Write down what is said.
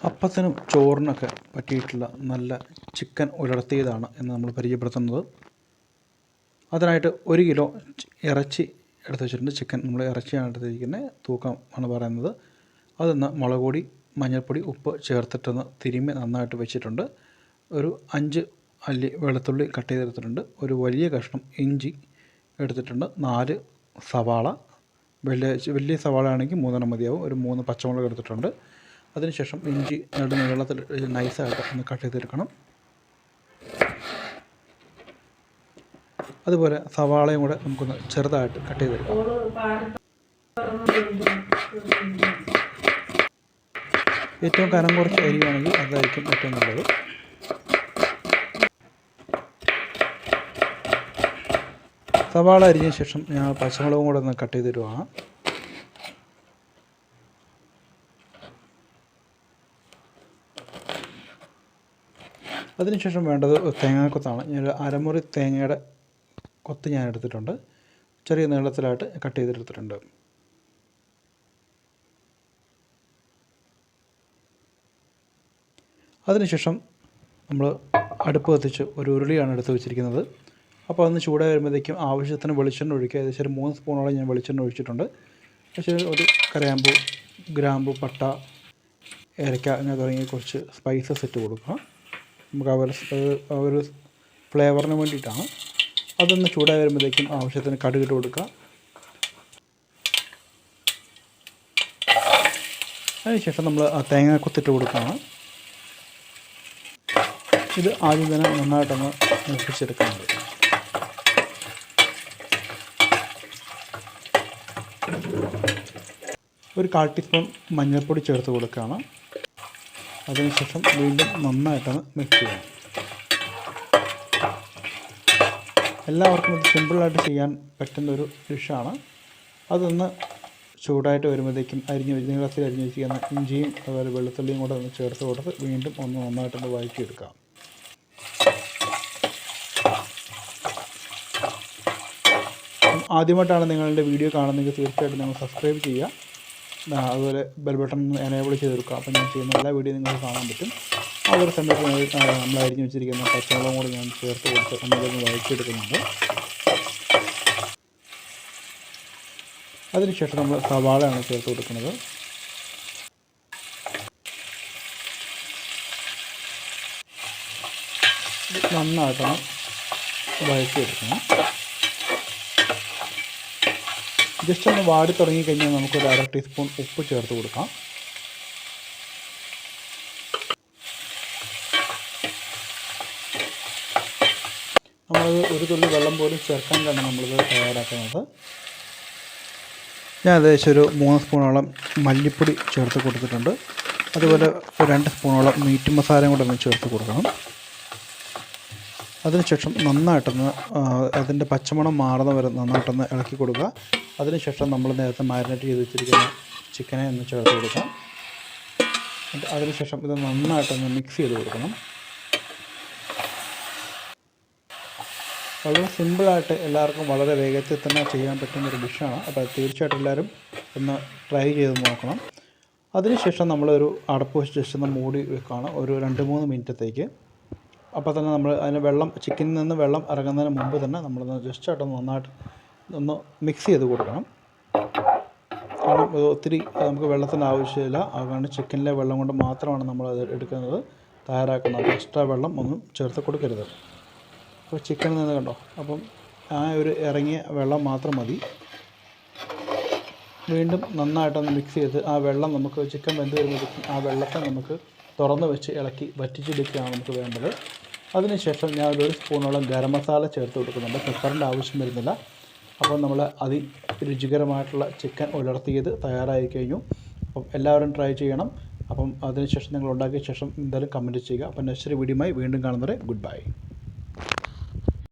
അപ്പത്തിനും ചോറിനൊക്കെ പറ്റിയിട്ടുള്ള നല്ല ചിക്കൻ ഉലർത്തിയതാണ് എന്ന് നമ്മൾ പരിചയപ്പെടുത്തുന്നത്. അതിനായിട്ട് 1 കിലോ ഇറച്ചി എടുത്ത് വെച്ചിട്ടുണ്ട്. ചിക്കൻ നമ്മൾ ഇറച്ചിയാണ് എടുത്തിരിക്കുന്നത്, തൂക്കം ആണ് പറയുന്നത്. അതൊന്ന് മുളക് പൊടി, മഞ്ഞൾപ്പൊടി, ഉപ്പ് ചേർത്തിട്ടൊന്ന് തിരുമ്മി നന്നായിട്ട് വെച്ചിട്ടുണ്ട്. ഒരു 5 അല്ലി വെളുത്തുള്ളി കട്ട് ചെയ്തെടുത്തിട്ടുണ്ട്. ഒരു വലിയ കഷ്ണം ഇഞ്ചി എടുത്തിട്ടുണ്ട്. 4 സവാള, വലിയ സവാള ആണെങ്കിൽ 3 മതിയാവും. ഒരു 3 പച്ചമുളക് എടുത്തിട്ടുണ്ട്. അതിനുശേഷം ഇഞ്ചി നീളത്തിൽ നൈസായിട്ട് ഒന്ന് കട്ട് ചെയ്തെടുക്കണം. അതുപോലെ സവാളയും കൂടെ നമുക്കൊന്ന് ചെറുതായിട്ട് കട്ട് ചെയ്തെടുക്കാം. ഏറ്റവും കനം കുറച്ച് അരിയാണെങ്കിൽ അതായിരിക്കും ഏറ്റവും നല്ലത്. സവാള അരിഞ്ഞ ശേഷം ഞാൻ പച്ചമുളകും കൂടെ ഒന്ന് കട്ട് ചെയ്ത് തരുവാണ്. അതിനുശേഷം വേണ്ടത് തേങ്ങാക്കൊത്താണ്. ഞാൻ അരമുറി തേങ്ങയുടെ കൊത്ത് ഞാൻ എടുത്തിട്ടുണ്ട്. ചെറിയ നീളത്തിലായിട്ട് കട്ട് ചെയ്തെടുത്തിട്ടുണ്ട്. അതിനുശേഷം നമ്മൾ അടുപ്പ് കത്തിച്ച് ഒരു ഉരുളിയാണ് എടുത്ത് വെച്ചിരിക്കുന്നത്. അപ്പോൾ അതൊന്ന് ചൂടായി വരുമ്പോഴത്തേക്കും ആവശ്യത്തിന് വെളിച്ചെണ്ണ ഒഴിക്കുക. ഏകദേശം ഒരു 3 സ്പൂണോളം ഞാൻ വെളിച്ചെണ്ണ ഒഴിച്ചിട്ടുണ്ട്. പക്ഷേ ഒരു കരയാമ്പൂ, ഗ്രാമ്പു, പട്ട, ഏലക്ക അങ്ങനെ തുടങ്ങിയ കുറച്ച് സ്പൈസസ് ഇട്ട് കൊടുക്കുക. നമുക്ക് ആ ഒരു ഫ്ലേവറിന് വേണ്ടിയിട്ടാണ്. അതൊന്ന് ചൂടായി വരുമ്പോഴത്തേക്കും ആവശ്യത്തിന് കടുകിട്ട് കൊടുക്കുക. അതിനുശേഷം നമ്മൾ ആ തേങ്ങ കൊത്തിട്ട് കൊടുക്കുകയാണ്. ഇത് ആദ്യം തന്നെ നന്നായിട്ടൊന്ന് മൂപ്പിച്ചെടുക്കുന്നുണ്ട്. ഒരു 1/4 ടീസ്പൂൺ മഞ്ഞൾപ്പൊടി ചേർത്ത് കൊടുക്കുകയാണ്. അതിനുശേഷം വീണ്ടും നന്നായിട്ടൊന്ന് മിക്സ് ചെയ്യണം. എല്ലാവർക്കും ഇത് സിമ്പിളായിട്ട് ചെയ്യാൻ പറ്റുന്നൊരു ഡിഷാണ്. അതൊന്ന് ചൂടായിട്ട് വരുമ്പോഴത്തേക്കും നീളത്തിൽ അരിഞ്ഞ് വെച്ചിരിക്കുന്ന ഇഞ്ചിയും അതുപോലെ വെളുത്തുള്ളിയും കൂടെ ഒന്ന് ചേർത്ത് കൊടുത്ത് വീണ്ടും ഒന്ന് നന്നായിട്ടൊന്ന് വഴറ്റിയെടുക്കാം. ആദ്യമായിട്ടാണ് നിങ്ങളുടെ വീഡിയോ കാണുന്നതെങ്കിൽ തീർച്ചയായിട്ടും നിങ്ങൾ സബ്സ്ക്രൈബ് ചെയ്യുക. അതുപോലെ ബെൽ ബട്ടൺ എനേബിൾ ചെയ്തെടുക്കുക. അപ്പോൾ ഞാൻ ചെയ്യുന്ന എല്ലാ വീഡിയോ നിങ്ങൾക്ക് കാണാൻ പറ്റും. ആ ഒരു സമയത്ത് നമ്മൾ അരിഞ്ഞ് വെച്ചിരിക്കുന്ന പച്ചമുളകും കൂടി ഞാൻ ചേർത്ത് കൊടുത്ത് നമ്മളൊന്ന് വഴറ്റിയെടുക്കുന്നുണ്ട്. അതിനുശേഷം നമ്മൾ സവാളയാണ് ചേർത്ത് കൊടുക്കുന്നത്. നന്നായിട്ടൊന്ന് വഴറ്റിയെടുക്കണം. ജസ്റ്റ് ഒന്ന് വാടി തുടങ്ങിക്കഴിഞ്ഞാൽ നമുക്കൊരു 1/2 ടീസ്പൂൺ ഉപ്പ് ചേർത്ത് കൊടുക്കാം. നമ്മളത് ഒരു തുള്ളി വെള്ളം പോലും ചേർക്കാൻ തന്നെ നമ്മളിത് തയ്യാറാക്കുന്നത്. ഞാൻ ഏകദേശം ഒരു 3 സ്പൂണോളം മല്ലിപ്പൊടി ചേർത്ത് കൊടുത്തിട്ടുണ്ട്. അതുപോലെ ഒരു 2 സ്പൂണോളം മീറ്റ് മസാലയും കൂടെ ഒന്ന് ചേർത്ത് കൊടുക്കണം. അതിനുശേഷം നന്നായിട്ടൊന്ന് അതിൻ്റെ പച്ചമണം മാറുന്ന വരെ നന്നായിട്ടൊന്ന് ഇളക്കി കൊടുക്കുക. അതിനുശേഷം നമ്മൾ നേരത്തെ മാരിനേറ്റ് ചെയ്ത് വെച്ചിരിക്കുന്ന ചിക്കനെ ഒന്ന് ചേർത്ത് കൊടുക്കാം. അതിനുശേഷം ഇത് നന്നായിട്ടൊന്ന് മിക്സ് ചെയ്ത് കൊടുക്കണം. വളരെ സിമ്പിളായിട്ട് എല്ലാവർക്കും വളരെ വേഗത്തിൽ തന്നെ ചെയ്യാൻ പറ്റുന്നൊരു ഡിഷാണ്. അപ്പോൾ തീർച്ചയായിട്ടും എല്ലാവരും ഒന്ന് ട്രൈ ചെയ്ത് നോക്കണം. അതിനുശേഷം നമ്മളൊരു അടപ്പ് വെച്ച് ജസ്റ്റ് ഒന്ന് മൂടി വെക്കുകയാണ് ഒരു 2-3 മിനിറ്റത്തേക്ക്. അപ്പോൾ തന്നെ നമ്മൾ അതിന് ചിക്കനിൽ നിന്ന് വെള്ളം ഇറങ്ങുന്നതിന് മുമ്പ് തന്നെ നമ്മളൊന്ന് ജസ്റ്റ് ആയിട്ടൊന്ന് നന്നായിട്ട് ഒന്ന് മിക്സ് ചെയ്ത് കൊടുക്കണം. കാരണം ഒത്തിരി നമുക്ക് വെള്ളത്തിൻ്റെ ആവശ്യമില്ല. അതുകൊണ്ട് ചിക്കനിലെ വെള്ളം കൊണ്ട് മാത്രമാണ് നമ്മളത് എടുക്കുന്നത്, തയ്യാറാക്കുന്നത്. എക്സ്ട്രാ വെള്ളം ഒന്നും ചേർത്ത് കൊടുക്കരുത്. അപ്പോൾ ചിക്കനിൽ നിന്ന് കണ്ടോ, അപ്പം ആ ഒരു ഇറങ്ങിയ വെള്ളം മാത്രം മതി. വീണ്ടും നന്നായിട്ടൊന്ന് മിക്സ് ചെയ്ത് ആ വെള്ളം നമുക്ക് ചിക്കൻ വെന്ത് വരുമ്പോഴേക്കും ആ വെള്ളത്തെ നമുക്ക് തുറന്ന് വെച്ച് ഇളക്കി വറ്റിച്ചെടുക്കുകയാണ് നമുക്ക് വേണ്ടത്. അതിനുശേഷം ഞാൻ ഒരു സ്പൂണോളം ഗരം മസാല ചേർത്ത് കൊടുക്കുന്നുണ്ട്. പെപ്പറിൻ്റെ ആവശ്യം വരുന്നില്ല. അപ്പോൾ നമ്മൾ രുചികരമായിട്ടുള്ള ചിക്കൻ ഉലർത്തിയത് തയ്യാറായി കഴിഞ്ഞു. അപ്പം എല്ലാവരും ട്രൈ ചെയ്യണം. അപ്പം അതിനുശേഷം നിങ്ങൾ ഉണ്ടാക്കിയ ശേഷം എന്തായാലും കമൻറ്റ് ചെയ്യുക. അപ്പം നെക്സ്റ്റ് വീഡിയോയുമായി വീണ്ടും കാണുന്നവരെ ഗുഡ് ബൈ.